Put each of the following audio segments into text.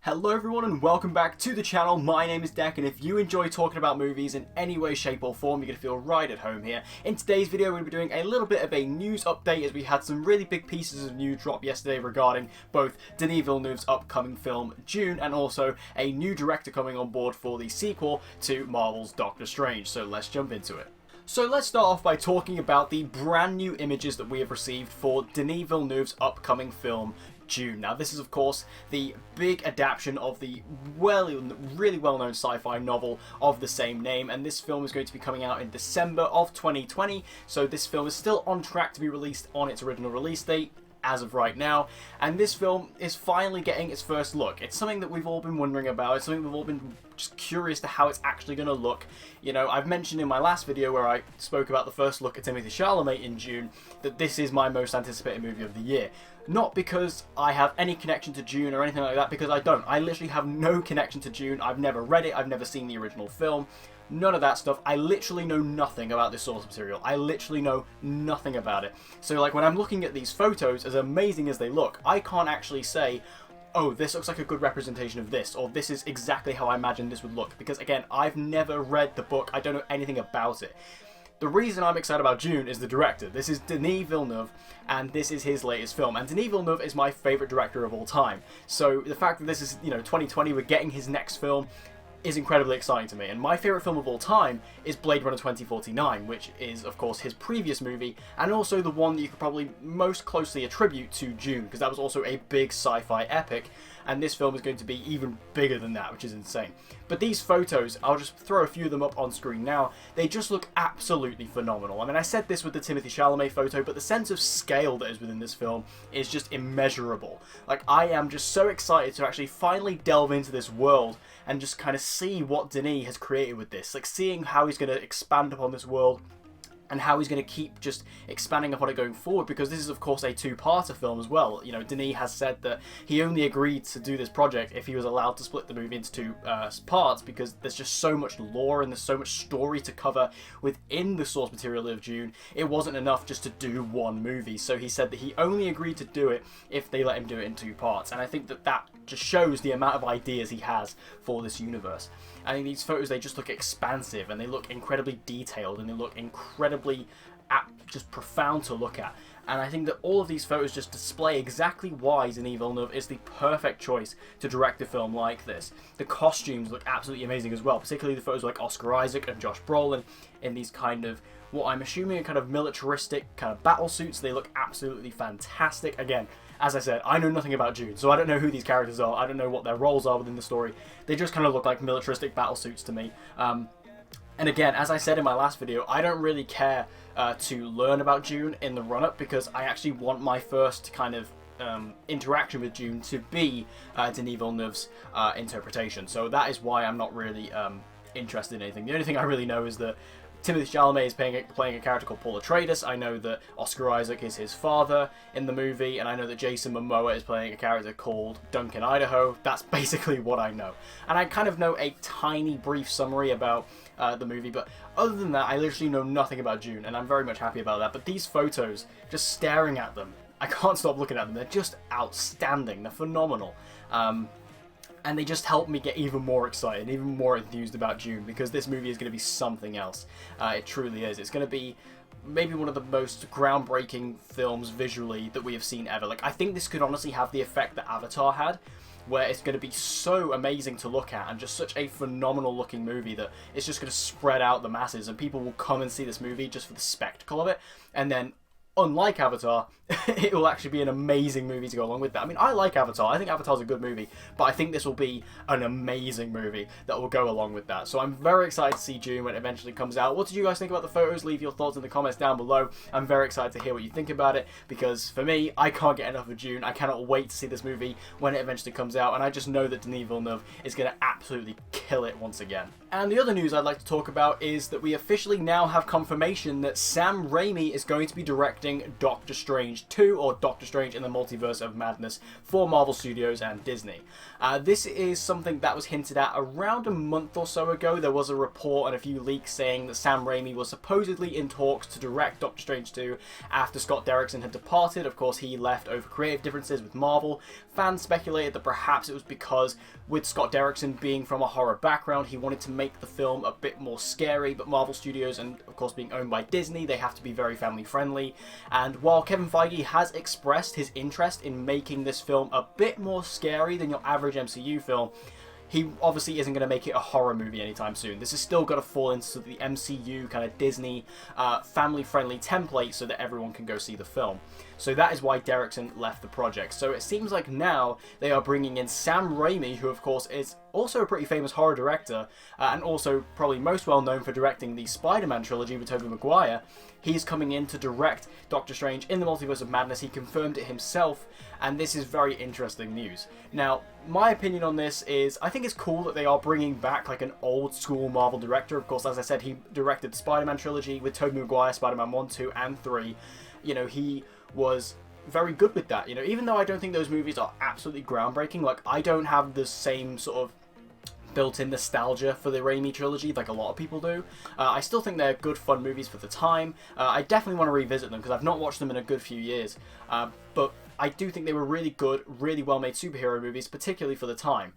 Hello everyone and welcome back to the channel. My name is Declan, and if you enjoy talking about movies in any way, shape or form, you're going to feel right at home here. In today's video we're going to be doing a little bit of a news update as we had some really big pieces of news drop yesterday regarding both Denis Villeneuve's upcoming film Dune and also a new director coming on board for the sequel to Marvel's Doctor Strange. So let's jump into it. So let's start off by talking about the brand new images that we have received for Denis Villeneuve's upcoming film Dune. Now this is of course the big adaptation of the really well-known sci-fi novel of the same name, and this film is going to be coming out in December of 2020, so this film is still on track to be released on its original release date as of right now, and this film is finally getting its first look. It's something that we've all been wondering about. It's something we've all been just curious to how it's actually going to look. You know, I've mentioned in my last video where I spoke about the first look at Timothée Chalamet in Dune that this is my most anticipated movie of the year. Not because I have any connection to Dune or anything like that, because I don't. I literally have no connection to Dune. I've never read it. I've never seen the original film. None of that stuff. I literally know nothing about this source material. I literally know nothing about it. So like when I'm looking at these photos, as amazing as they look, I can't actually say, oh, this looks like a good representation of this, or this is exactly how I imagine this would look, because again, I've never read the book. I don't know anything about it. The reason I'm excited about Dune is the director. This is Denis Villeneuve, and this is his latest film. And Denis Villeneuve is my favourite director of all time. So the fact that this is, 2020, we're getting his next film, is incredibly exciting to me. And my favourite film of all time is Blade Runner 2049, which is, of course, his previous movie, and also the one that you could probably most closely attribute to Dune, because that was also a big sci-fi epic, and this film is going to be even bigger than that, which is insane. But these photos, I'll just throw a few of them up on screen now, they just look absolutely phenomenal. I mean, I said this with the Timothée Chalamet photo, but the sense of scale that is within this film is just immeasurable. Like, I am just so excited to actually finally delve into this world and just kind of see what Denis has created with this. Like, seeing how he's going to expand upon this world and how he's going to keep just expanding upon it going forward, because this is of course a two-parter film as well. You know, Denis has said that he only agreed to do this project if he was allowed to split the movie into two parts, because there's just so much lore and there's so much story to cover within the source material of Dune. It wasn't enough just to do one movie, so he said that he only agreed to do it if they let him do it in two parts, and I think that that just shows the amount of ideas he has for this universe. I think these photos, they just look expansive, and they look incredibly detailed, and they look incredibly just profound to look at. And I think that all of these photos just display exactly why Denis Villeneuve is the perfect choice to direct a film like this. The costumes look absolutely amazing as well, particularly the photos like Oscar Isaac and Josh Brolin in these kind of, what I'm assuming are kind of militaristic kind of battle suits. They look absolutely fantastic. Again, as I said, I know nothing about Dune, so I don't know who these characters are. I don't know what their roles are within the story. They just kind of look like militaristic battle suits to me. And again, as I said in my last video, I don't really care to learn about Dune in the run-up, because I actually want my first kind of interaction with Dune to be Denis Villeneuve's interpretation. So that is why I'm not really interested in anything. The only thing I really know is that Timothée Chalamet is playing a character called Paul Atreides. I know that Oscar Isaac is his father in the movie, and I know that Jason Momoa is playing a character called Duncan Idaho. That's basically what I know. And I kind of know a tiny brief summary about the movie, but other than that, I literally know nothing about Dune, and I'm very much happy about that. But these photos, just staring at them, I can't stop looking at them. They're just outstanding. They're phenomenal. And they just help me get even more excited, even more enthused about Dune, because this movie is going to be something else. It truly is. It's going to be maybe one of the most groundbreaking films visually that we have seen ever. Like, I think this could honestly have the effect that Avatar had, where it's going to be so amazing to look at and just such a phenomenal looking movie that it's just going to spread out the masses, and people will come and see this movie just for the spectacle of it. And then, unlike Avatar, it will actually be an amazing movie to go along with that. I mean, I like Avatar. I think Avatar's a good movie, but I think this will be an amazing movie that will go along with that. So I'm very excited to see Dune when it eventually comes out. What did you guys think about the photos? Leave your thoughts in the comments down below. I'm very excited to hear what you think about it, because for me, I can't get enough of Dune. I cannot wait to see this movie when it eventually comes out, and I just know that Denis Villeneuve is going to absolutely kill it once again. And the other news I'd like to talk about is that we officially now have confirmation that Sam Raimi is going to be directing directing Doctor Strange 2, or Doctor Strange in the Multiverse of Madness, for Marvel Studios and Disney. This is something that was hinted at around a month or so ago. There was a report and a few leaks saying that Sam Raimi was supposedly in talks to direct Doctor Strange 2 after Scott Derrickson had departed. Of course, he left over creative differences with Marvel. Fans speculated that perhaps it was because, with Scott Derrickson being from a horror background, he wanted to make the film a bit more scary, but Marvel Studios, and of course being owned by Disney, they have to be very family friendly. And while Kevin Feige has expressed his interest in making this film a bit more scary than your average MCU film, he obviously isn't going to make it a horror movie anytime soon. This has still got to fall into the MCU kind of Disney family-friendly template so that everyone can go see the film. So that is why Derrickson left the project. So it seems like now they are bringing in Sam Raimi, who of course is also a pretty famous horror director, and also probably most well known for directing the Spider-Man trilogy with Tobey Maguire. He's coming in to direct Doctor Strange in the Multiverse of Madness. He confirmed it himself, and this is very interesting news. Now, my opinion on this is, I think it's cool that they are bringing back like an old school Marvel director. Of course, as I said, he directed the Spider-Man trilogy with Tobey Maguire, Spider-Man 1, 2, and 3. You know, he was very good with that. You know, even though I don't think those movies are absolutely groundbreaking, like, I don't have the same sort of built-in nostalgia for the Raimi trilogy like a lot of people do. I still think they're good, fun movies for the time. I definitely want to revisit them because I've not watched them in a good few years. But I do think they were really good, really well-made superhero movies, particularly for the time.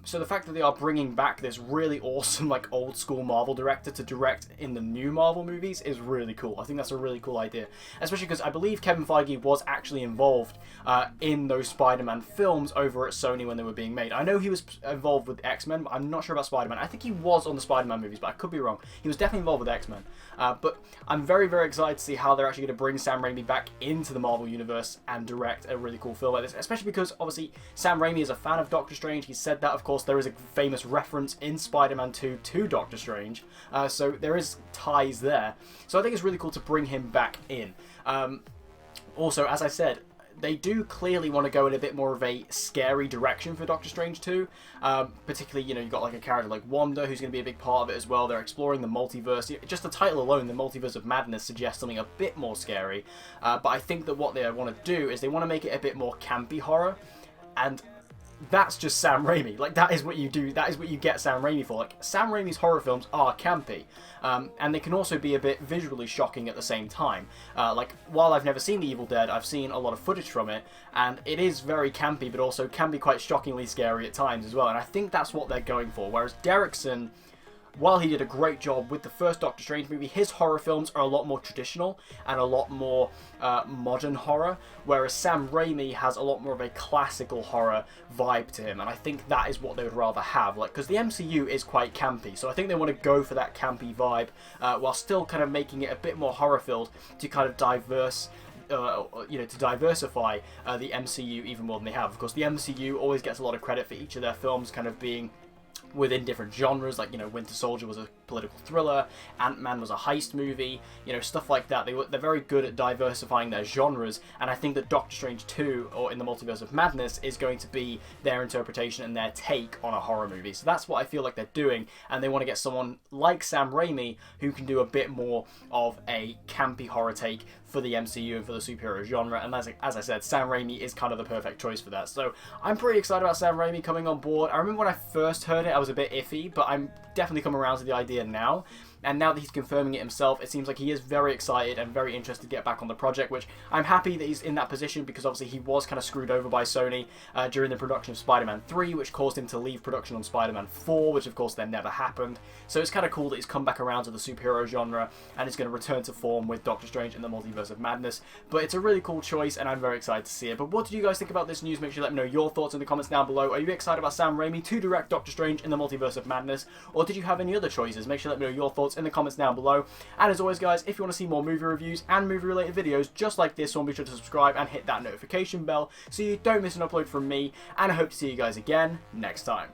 So the fact that they are bringing back this really awesome, like, old-school Marvel director to direct in the new Marvel movies is really cool. I think that's a really cool idea. Especially because I believe Kevin Feige was actually involved in those Spider-Man films over at Sony when they were being made. I know he was involved with X-Men, but I'm not sure about Spider-Man. I think he was on the Spider-Man movies, but I could be wrong. He was definitely involved with X-Men. But I'm very, very excited to see how they're actually going to bring Sam Raimi back into the Marvel Universe and direct a really cool film like this, especially because obviously Sam Raimi is a fan of Doctor Strange. He said that, of course, there is a famous reference in Spider-Man 2 to Doctor Strange, so there is ties there. So I think it's really cool to bring him back in. Also, as I said, they do clearly want to go in a bit more of a scary direction for Doctor Strange 2. Particularly, you know, you've got like a character like Wanda who's going to be a big part of it as well. They're exploring the multiverse. Just the title alone, the Multiverse of Madness, suggests something a bit more scary. But I think that what they want to do is they want to make it a bit more campy horror. And that's just Sam Raimi. Like, that is what you do. That is what you get Sam Raimi for. Like, Sam Raimi's horror films are campy. And they can also be a bit visually shocking at the same time. Like, while I've never seen The Evil Dead, I've seen a lot of footage from it, and it is very campy, but also can be quite shockingly scary at times as well. And I think that's what they're going for. Whereas Derrickson, while he did a great job with the first Doctor Strange movie, his horror films are a lot more traditional and a lot more modern horror, whereas Sam Raimi has a lot more of a classical horror vibe to him, and I think that is what they would rather have, like, because the MCU is quite campy, so I think they want to go for that campy vibe, while still kind of making it a bit more horror-filled to kind of to diversify the MCU even more than they have. Of course, the MCU always gets a lot of credit for each of their films kind of being within different genres, like, you know, Winter Soldier was a political thriller, Ant-Man was a heist movie, you know, stuff like that. They're very good at diversifying their genres, and I think that Doctor Strange 2, or in the Multiverse of Madness, is going to be their interpretation and their take on a horror movie. So that's what I feel like they're doing, and they want to get someone like Sam Raimi who can do a bit more of a campy horror take for the MCU and for the superhero genre, and as I said, Sam Raimi is kind of the perfect choice for that. So I'm pretty excited about Sam Raimi coming on board. I remember when I first heard it, I was a bit iffy, but I'm definitely come around to the idea now. And now that he's confirming it himself, it seems like he is very excited and very interested to get back on the project, which I'm happy that he's in that position, because obviously he was kind of screwed over by Sony during the production of Spider-Man 3, which caused him to leave production on Spider-Man 4, which of course then never happened. So it's kind of cool that he's come back around to the superhero genre and is going to return to form with Doctor Strange in the Multiverse of Madness. But it's a really cool choice, and I'm very excited to see it. But what did you guys think about this news? Make sure you let me know your thoughts in the comments down below. Are you excited about Sam Raimi to direct Doctor Strange in the Multiverse of Madness, or did you have any other choices? Make sure you let me know your thoughts in the comments down below. And as always, guys, if you want to see more movie reviews and movie related videos just like this one, be sure to subscribe and hit that notification bell so you don't miss an upload from me, and I hope to see you guys again next time.